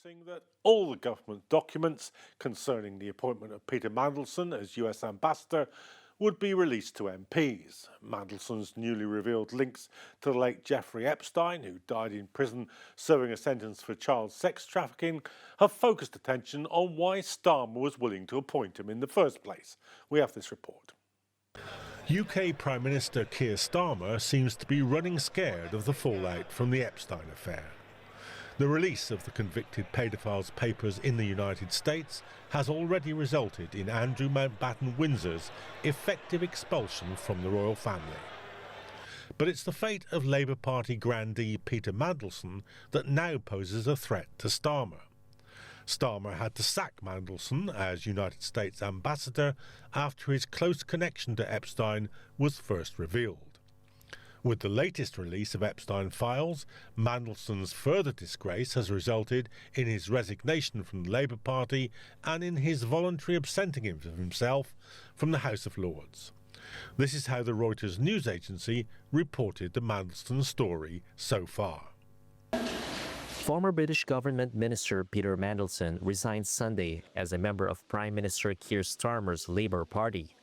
announcing that all the government documents concerning the appointment of Peter Mandelson as US ambassador would be released to MPs. Mandelson's newly revealed links to the late Jeffrey Epstein, who died in prison serving a sentence for child sex trafficking, have focused attention on why Starmer was willing to appoint him in the first place. We have this report. UK Prime Minister Keir Starmer seems to be running scared of the fallout from the Epstein affair. The release of the convicted paedophile's papers in the United States has already resulted in Andrew Mountbatten Windsor's effective expulsion from the royal family. But it's the fate of Labour Party grandee Peter Mandelson that now poses a threat to Starmer. Starmer had to sack Mandelson as United States ambassador after his close connection to Epstein was first revealed. With the latest release of Epstein files, Mandelson's further disgrace has resulted in his resignation from the Labour Party and in his voluntary absenting of himself from the House of Lords. This is how the Reuters news agency reported the Mandelson story so far. Former British government minister Peter Mandelson resigned Sunday as a member of Prime Minister Keir Starmer's Labour Party.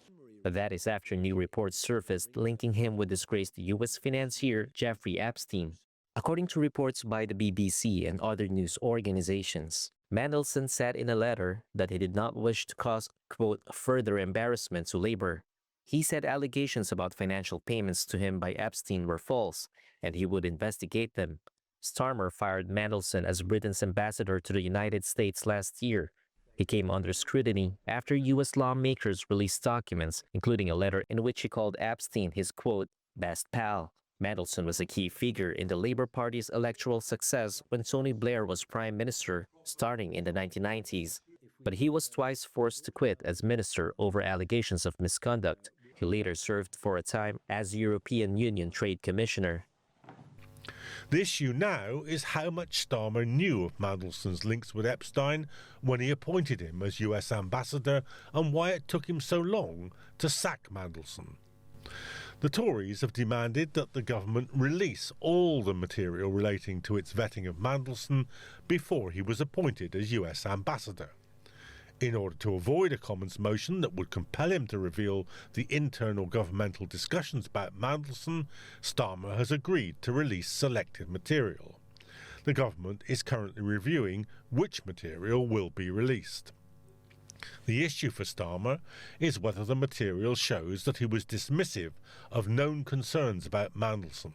That is after new reports surfaced linking him with disgraced U.S. financier Jeffrey Epstein. According to reports by the BBC and other news organizations, Mandelson said in a letter that he did not wish to cause, quote, further embarrassment to Labour. He said allegations about financial payments to him by Epstein were false, and he would investigate them. Starmer fired Mandelson as Britain's ambassador to the United States last year. He came under scrutiny after U.S. lawmakers released documents, including a letter in which he called Epstein his, quote, best pal. Mandelson was a key figure in the Labour Party's electoral success when Tony Blair was prime minister, starting in the 1990s. But he was twice forced to quit as minister over allegations of misconduct. He later served for a time as European Union Trade Commissioner. The issue now is how much Starmer knew of Mandelson's links with Epstein when he appointed him as US ambassador and why it took him so long to sack Mandelson. The Tories have demanded that the government release all the material relating to its vetting of Mandelson before he was appointed as US ambassador. In order to avoid a Commons motion that would compel him to reveal the internal governmental discussions about Mandelson, Starmer has agreed to release selected material. The government is currently reviewing which material will be released. The issue for Starmer is whether the material shows that he was dismissive of known concerns about Mandelson.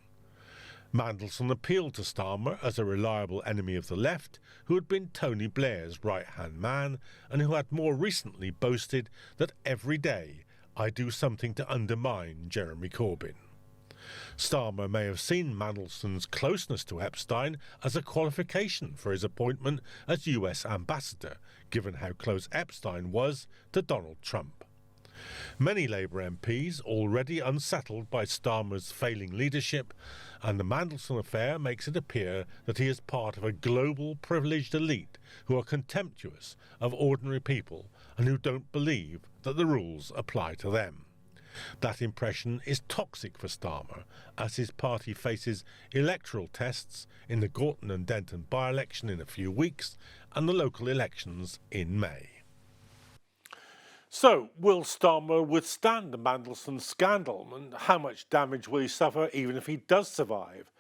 Mandelson appealed to Starmer as a reliable enemy of the left who had been Tony Blair's right-hand man and who had more recently boasted that every day I do something to undermine Jeremy Corbyn. Starmer may have seen Mandelson's closeness to Epstein as a qualification for his appointment as US ambassador, given how close Epstein was to Donald Trump. Many Labour MPs already unsettled by Starmer's failing leadership, and the Mandelson affair makes it appear that he is part of a global privileged elite who are contemptuous of ordinary people and who don't believe that the rules apply to them. That impression is toxic for Starmer, as his party faces electoral tests in the Gorton and Denton by-election in a few weeks and the local elections in May. So, will Starmer withstand the Mandelson scandal, and how much damage will he suffer even if he does survive?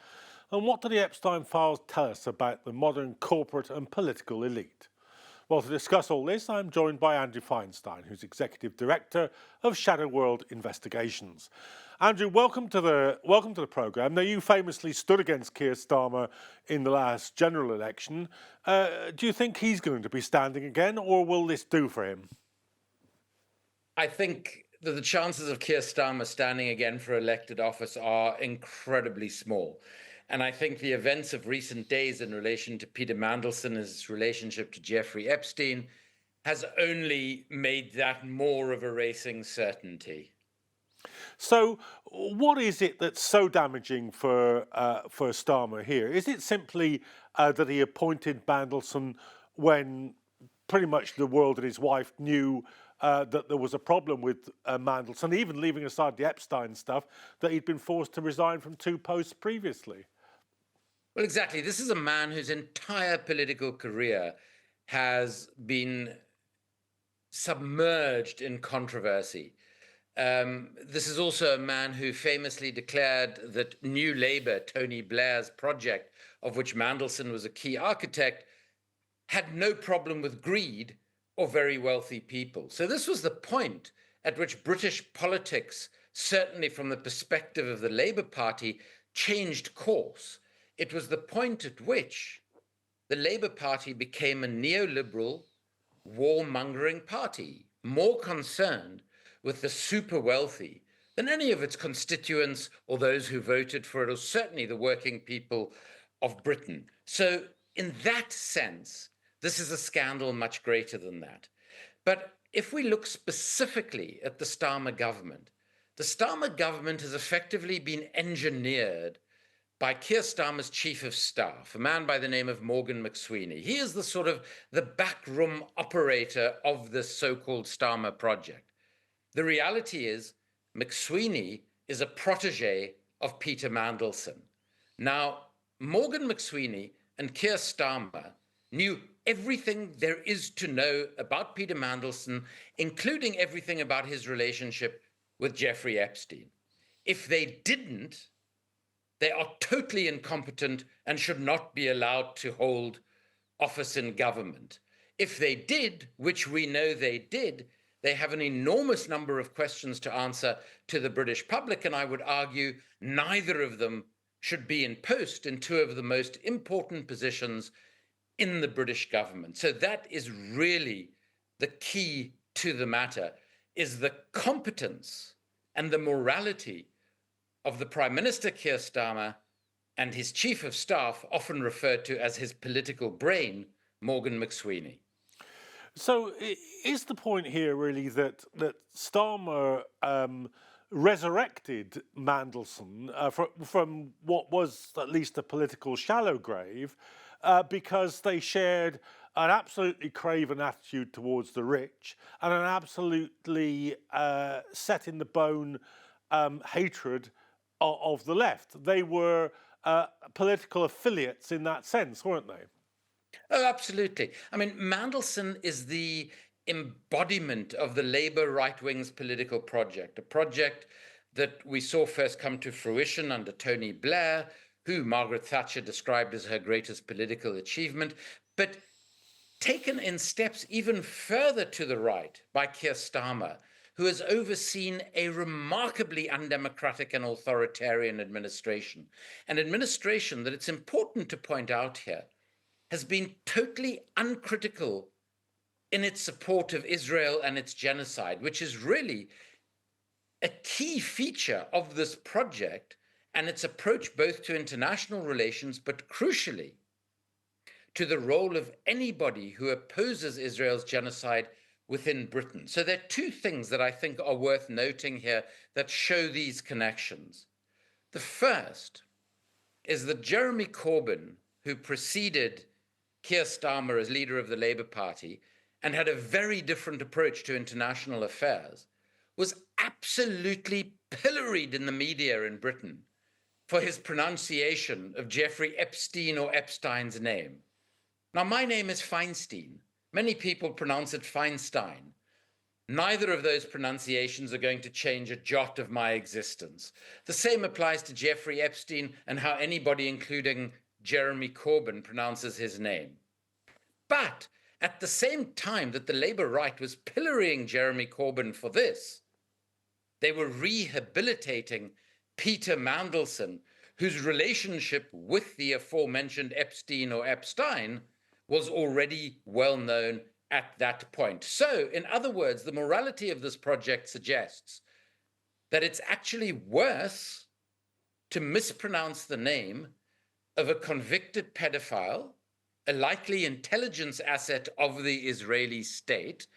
And what do the Epstein files tell us about the modern corporate and political elite? Well, to discuss all this, I'm joined by Andrew Feinstein, who's Executive Director of Shadow World Investigations. Andrew, welcome to the programme. Now, you famously stood against Keir Starmer in the last general election. Do you think he's going to be standing again, or will this do for him? I think that the chances of Keir Starmer standing again for elected office are incredibly small. And I think the events of recent days in relation to Peter Mandelson and his relationship to Jeffrey Epstein has only made that more of a racing certainty. So what is it that's so damaging for Starmer here? Is it simply that he appointed Mandelson when pretty much the world and his wife knew that there was a problem with Mandelson, even leaving aside the Epstein stuff, that he'd been forced to resign from 2 posts previously? Well, exactly. This is a man whose entire political career has been submerged in controversy. This is also a man who famously declared that New Labour, Tony Blair's project, of which Mandelson was a key architect, had no problem with greed or very wealthy people. So this was the point at which British politics, certainly from the perspective of the Labour Party, changed course. It was the point at which the Labour Party became a neoliberal, warmongering party, more concerned with the super wealthy than any of its constituents or those who voted for it, or certainly the working people of Britain. So, in that sense, this is a scandal much greater than that. But if we look specifically at the Starmer government, the Starmer government has effectively been engineered by Keir Starmer's chief of staff, a man by the name of Morgan McSweeney. He is the sort of the backroom operator of this so-called Starmer project. The reality is McSweeney is a protege of Peter Mandelson. Now, Morgan McSweeney and Keir Starmer knew everything there is to know about Peter Mandelson, including everything about his relationship with Jeffrey Epstein. If they didn't, they are totally incompetent and should not be allowed to hold office in government. If they did, which we know they did, they have an enormous number of questions to answer to the British public, and I would argue neither of them should be in post in two of the most important positions in the British government. So that is really the key to the matter, is the competence and the morality of the Prime Minister Keir Starmer and his chief of staff, often referred to as his political brain, Morgan McSweeney. So is the point here really that Starmer resurrected Mandelson from what was at least a political shallow grave because they shared an absolutely craven attitude towards the rich and an absolutely set in the bone hatred of the left? They were political affiliates in that sense, weren't they? Oh, absolutely. I mean, Mandelson is the embodiment of the Labour right wing's political project, a project that we saw first come to fruition under Tony Blair, who Margaret Thatcher described as her greatest political achievement, but taken in steps even further to the right by Keir Starmer, who has overseen a remarkably undemocratic and authoritarian administration, an administration that it's important to point out here has been totally uncritical in its support of Israel and its genocide, which is really a key feature of this project and its approach both to international relations, but crucially to the role of anybody who opposes Israel's genocide within Britain. So there are two things that I think are worth noting here that show these connections. The first is that Jeremy Corbyn, who preceded Keir Starmer as leader of the Labour Party and had a very different approach to international affairs, was absolutely pilloried in the media in Britain for his pronunciation of Jeffrey Epstein or Epstein's name. Now, my name is Feinstein. Many people pronounce it Feinstein. Neither of those pronunciations are going to change a jot of my existence. The same applies to Jeffrey Epstein and how anybody, including Jeremy Corbyn, pronounces his name. But at the same time that the Labour right was pillorying Jeremy Corbyn for this, they were rehabilitating Peter Mandelson, whose relationship with the aforementioned Epstein or Epstein was already well known at that point. So, in other words, the morality of this project suggests that it's actually worse to mispronounce the name of a convicted pedophile, a likely intelligence asset of the Israeli state,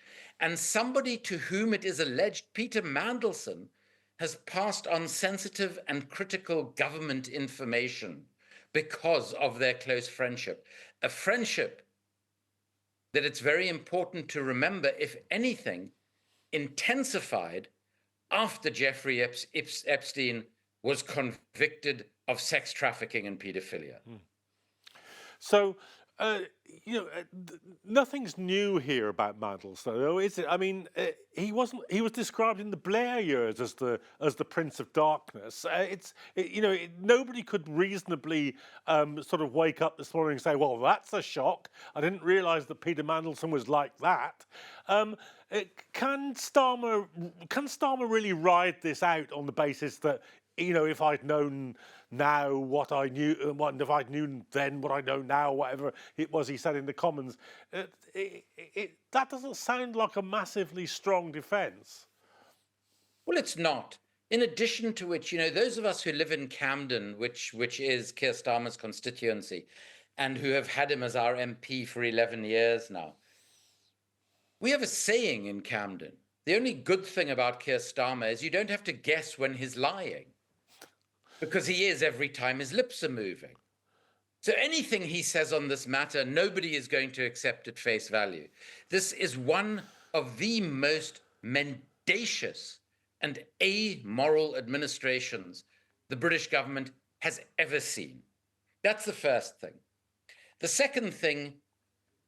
and somebody to whom it is alleged Peter Mandelson has passed on sensitive and critical government information because of their close friendship. A friendship that it's very important to remember, if anything, intensified after Jeffrey Epstein was convicted of sex trafficking and pedophilia. So, nothing's new here about Mandelson, though, is it? I mean, he wasn't. He was described in the Blair years as the Prince of Darkness. Nobody could reasonably sort of wake up this morning and say, "Well, that's a shock. I didn't realise that Peter Mandelson was like that." Can Starmer really ride this out on the basis that, if I'd known now what I knew, if I'd known then what I know now, whatever it was he said in the Commons, that doesn't sound like a massively strong defence. Well, it's not. In addition to which, those of us who live in Camden, which is Keir Starmer's constituency, and who have had him as our MP for 11 years now, we have a saying in Camden. The only good thing about Keir Starmer is you don't have to guess when he's lying, because he is every time his lips are moving. So anything he says on this matter, nobody is going to accept at face value. This is one of the most mendacious and amoral administrations the British government has ever seen. That's the first thing. The second thing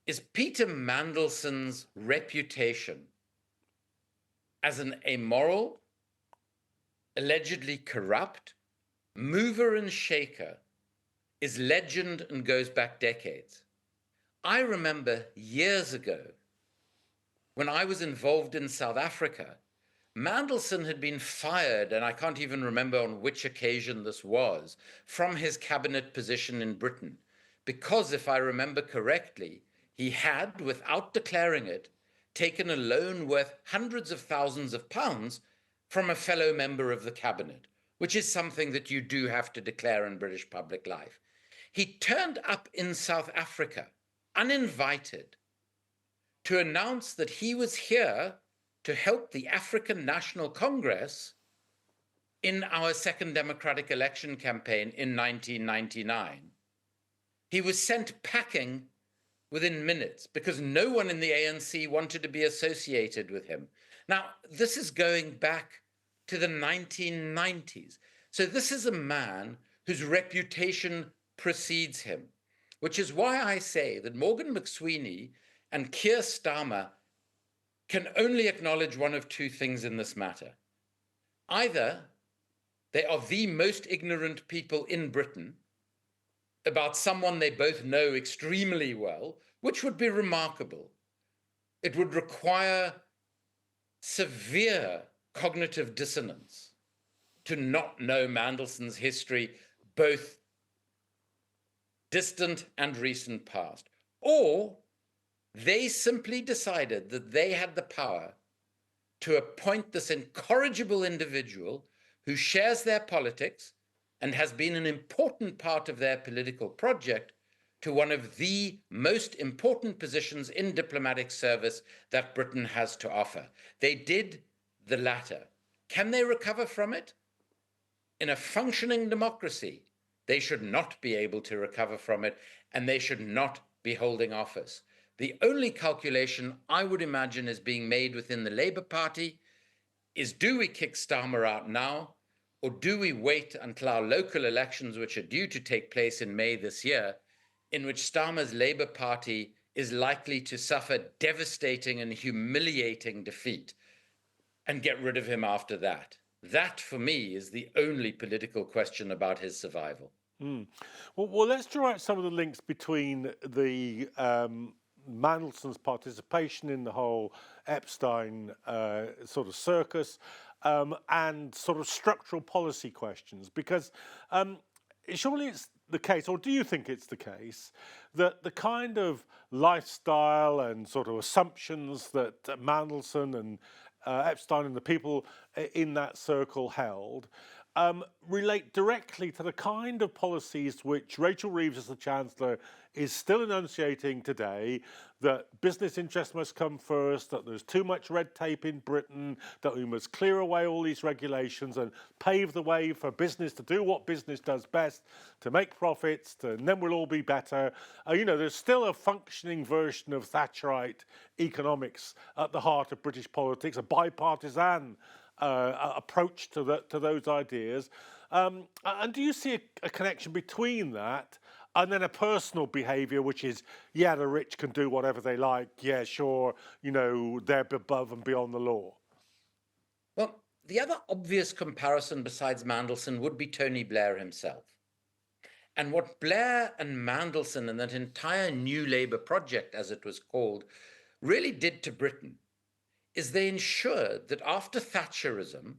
is Peter Mandelson's reputation as an amoral, allegedly corrupt, mover and shaker is legend and goes back decades. I remember years ago, when I was involved in South Africa, Mandelson had been fired, and I can't even remember on which occasion this was, from his cabinet position in Britain, because if I remember correctly, he had, without declaring it, taken a loan worth hundreds of thousands of pounds from a fellow member of the cabinet, which is something that you do have to declare in British public life. He turned up in South Africa, uninvited, to announce that he was here to help the African National Congress in our second democratic election campaign in 1999. He was sent packing within minutes because no one in the ANC wanted to be associated with him. Now, this is going back to the 1990s. So this is a man whose reputation precedes him, which is why I say that Morgan McSweeney and Keir Starmer can only acknowledge one of two things in this matter. Either they are the most ignorant people in Britain about someone they both know extremely well, which would be remarkable. It would require severe cognitive dissonance to not know Mandelson's history, both distant and recent past. Or they simply decided that they had the power to appoint this incorrigible individual who shares their politics and has been an important part of their political project to one of the most important positions in diplomatic service that Britain has to offer. They did the latter. Can they recover from it? In a functioning democracy, they should not be able to recover from it, and they should not be holding office. The only calculation I would imagine is being made within the Labour Party is, do we kick Starmer out now, or do we wait until our local elections, which are due to take place in May this year, in which Starmer's Labour Party is likely to suffer devastating and humiliating defeat, and get rid of him after that? That, for me, is the only political question about his survival. Well, let's draw out some of the links between the Mandelson's participation in the whole Epstein sort of circus and sort of structural policy questions, because surely it's the case, or do you think it's the case, that the kind of lifestyle and sort of assumptions that Mandelson and Epstein and the people in that circle held relate directly to the kind of policies which Rachel Reeves, as the Chancellor, is still enunciating today, that business interests must come first, that there's too much red tape in Britain, that we must clear away all these regulations and pave the way for business to do what business does best, to make profits, and then we'll all be better. There's still a functioning version of Thatcherite economics at the heart of British politics, a bipartisan approach to those ideas. And do you see a connection between that and then a personal behaviour, which is, yeah, the rich can do whatever they like. Yeah, sure, they're above and beyond the law. Well, the other obvious comparison besides Mandelson would be Tony Blair himself. And what Blair and Mandelson and that entire New Labour project, as it was called, really did to Britain is they ensured that after Thatcherism,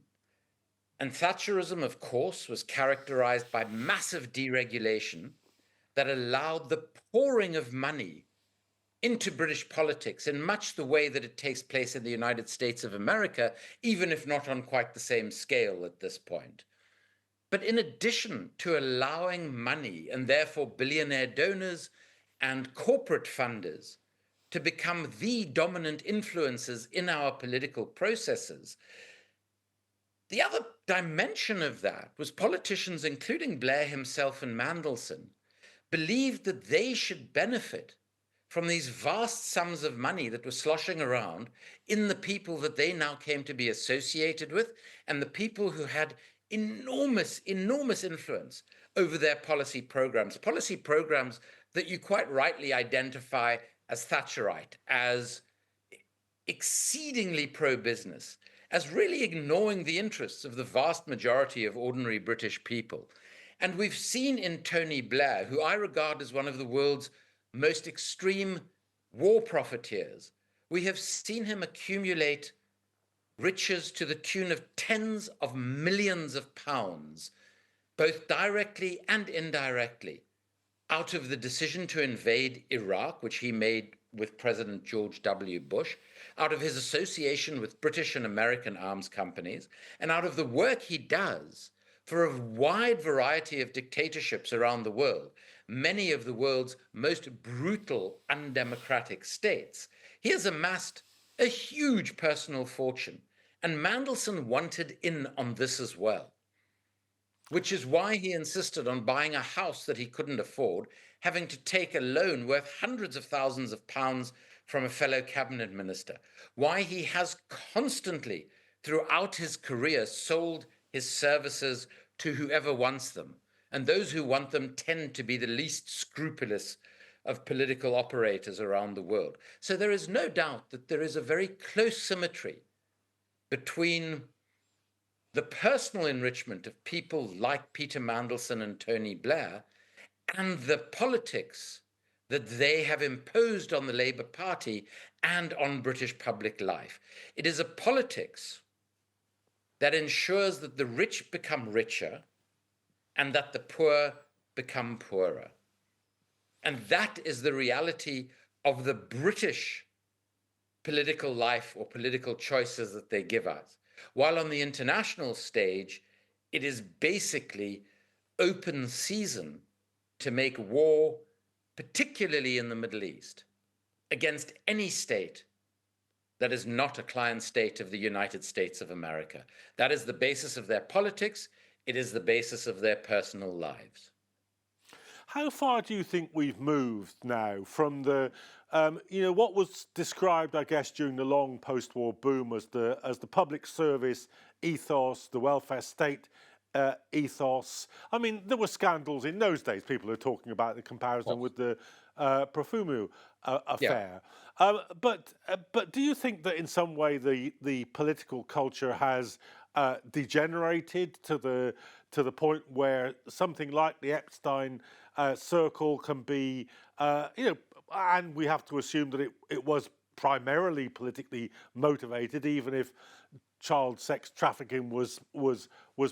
and Thatcherism, of course, was characterized by massive deregulation that allowed the pouring of money into British politics in much the way that it takes place in the United States of America, even if not on quite the same scale at this point. But in addition to allowing money and therefore billionaire donors and corporate funders to become the dominant influences in our political processes, the other dimension of that was politicians, including Blair himself and Mandelson, believed that they should benefit from these vast sums of money that were sloshing around in the people that they now came to be associated with and the people who had enormous influence over their policy programs that you quite rightly identify as Thatcherite, as exceedingly pro-business, as really ignoring the interests of the vast majority of ordinary British people. And we've seen in Tony Blair, who I regard as one of the world's most extreme war profiteers, we have seen him accumulate riches to the tune of tens of millions of pounds, both directly and indirectly, out of the decision to invade Iraq, which he made with President George W. Bush, out of his association with British and American arms companies, and out of the work he does for a wide variety of dictatorships around the world, many of the world's most brutal, undemocratic states. He has amassed a huge personal fortune, and Mandelson wanted in on this as well, which is why he insisted on buying a house that he couldn't afford, having to take a loan worth hundreds of thousands of pounds from a fellow cabinet minister, why he has constantly, throughout his career, sold his services to whoever wants them. And those who want them tend to be the least scrupulous of political operators around the world. So there is no doubt that there is a very close symmetry between the personal enrichment of people like Peter Mandelson and Tony Blair and the politics that they have imposed on the Labour Party and on British public life. It is a politics that ensures that the rich become richer and that the poor become poorer. And that is the reality of the British political life or political choices that they give us. While on the international stage, it is basically open season to make war, particularly in the Middle East, against any state that is not a client state of the United States of America. That is the basis of their politics. It is the basis of their personal lives. How far do you think we've moved now from the, what was described, I guess, during the long post-war boom as the public service ethos, the welfare state ethos? I mean, there were scandals in those days. People are talking about the comparison with the Profumo affair. Yeah. But do you think that in some way the political culture has degenerated to the point where something like the Epstein circle can be, and we have to assume that it was primarily politically motivated, even if child sex trafficking was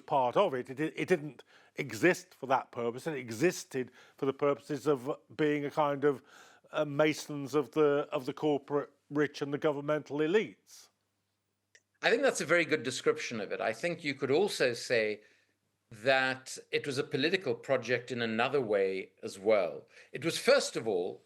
part of it. It didn't exist for that purpose. It existed for the purposes of being a kind of masons of the corporate rich and the governmental elites. I think that's a very good description of it. I think you could also say that it was a political project in another way as well. It was, first of all,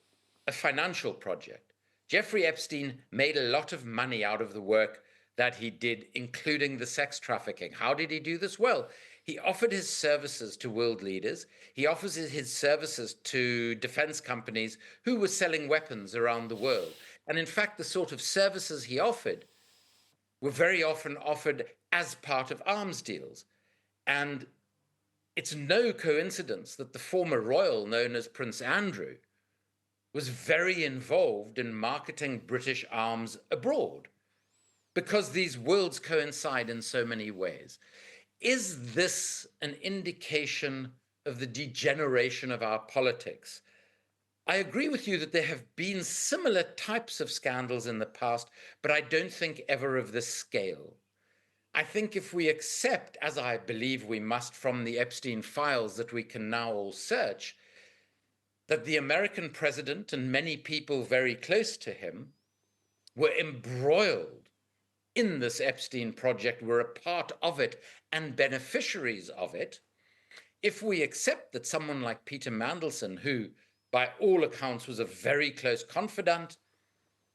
a financial project. Jeffrey Epstein made a lot of money out of the work that he did, including the sex trafficking. How did he do this? Well, he offered his services to world leaders. He offers his services to defense companies who were selling weapons around the world. And in fact, the sort of services he offered were very often offered as part of arms deals. And it's no coincidence that the former royal known as Prince Andrew was very involved in marketing British arms abroad, because these worlds coincide in so many ways. Is this an indication of the degeneration of our politics? I agree with you that there have been similar types of scandals in the past, but I don't think ever of this scale. I think if we accept, as I believe we must from the Epstein files that we can now all search, that the American president and many people very close to him were embroiled in this Epstein project, were a part of it and beneficiaries of it, if we accept that someone like Peter Mandelson, who by all accounts was a very close confidant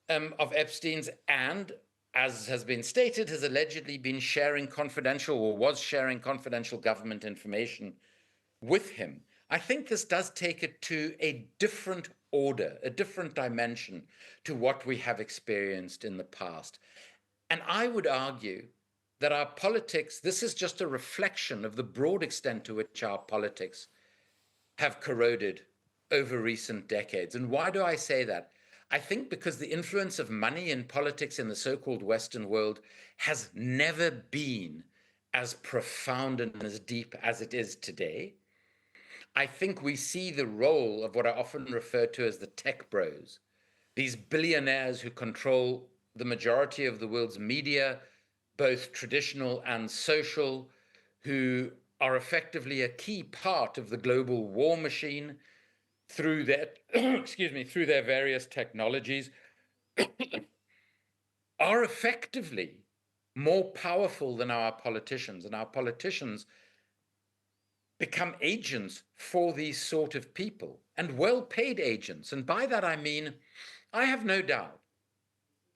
of Epstein's and, as has been stated, has allegedly been sharing confidential or was sharing confidential government information with him, I think this does take it to a different order, a different dimension to what we have experienced in the past. And I would argue that our politics, this is just a reflection of the broad extent to which our politics have corroded over recent decades. And why do I say that? I think because the influence of money in politics in the so-called Western world has never been as profound and as deep as it is today. I think we see the role of what I often refer to as the tech bros, these billionaires who control the majority of the world's media, both traditional and social, who are effectively a key part of the global war machine through their, excuse me, through their various technologies, are effectively more powerful than our politicians. And our politicians become agents for these sort of people, and well-paid agents. And by that I mean, I have no doubt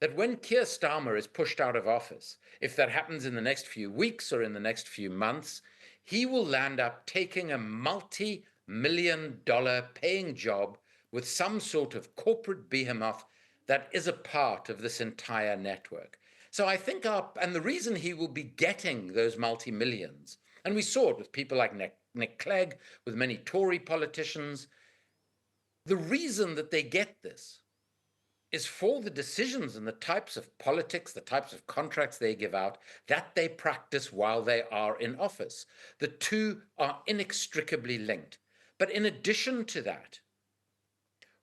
that when Keir Starmer is pushed out of office, if that happens in the next few weeks or in the next few months, he will land up taking a multi-million-dollar paying job with some sort of corporate behemoth that is a part of this entire network. So I think and the reason he will be getting those multi-millions, and we saw it with people like Nick Clegg, with many Tory politicians, the reason that they get this is for the decisions and the types of politics, the types of contracts they give out, that they practice while they are in office. The two are inextricably linked. But in addition to that,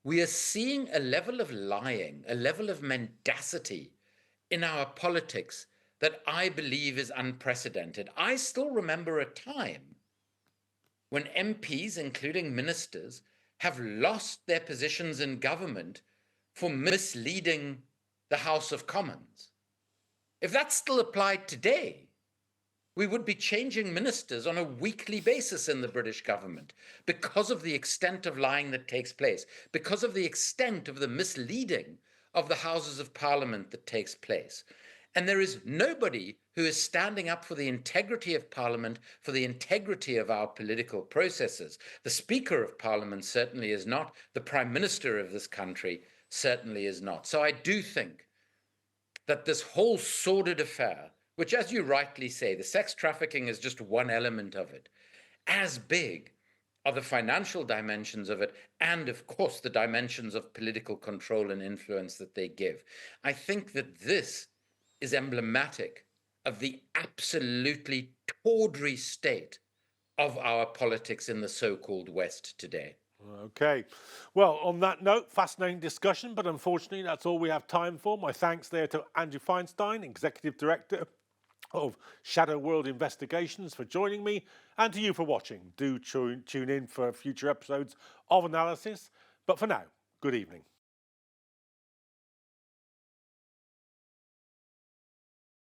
we are seeing a level of lying, a level of mendacity in our politics that I believe is unprecedented. I still remember a time when MPs, including ministers, have lost their positions in government for misleading the House of Commons. If that still applied today, we would be changing ministers on a weekly basis in the British government because of the extent of lying that takes place, because of the extent of the misleading of the Houses of Parliament that takes place. And there is nobody who is standing up for the integrity of Parliament, for the integrity of our political processes. The Speaker of Parliament certainly is not. The Prime Minister of this country certainly is not. So I do think that this whole sordid affair, which, as you rightly say, the sex trafficking is just one element of it, as big are the financial dimensions of it, and of course the dimensions of political control and influence that they give. I think that this is emblematic of the absolutely tawdry state of our politics in the so-called West today. Okay. Well, on that note, fascinating discussion, but unfortunately that's all we have time for. My thanks there to Andrew Feinstein, Executive Director of Shadow World Investigations, for joining me, and to you for watching. Do tune in for future episodes of Analysis. But for now, good evening.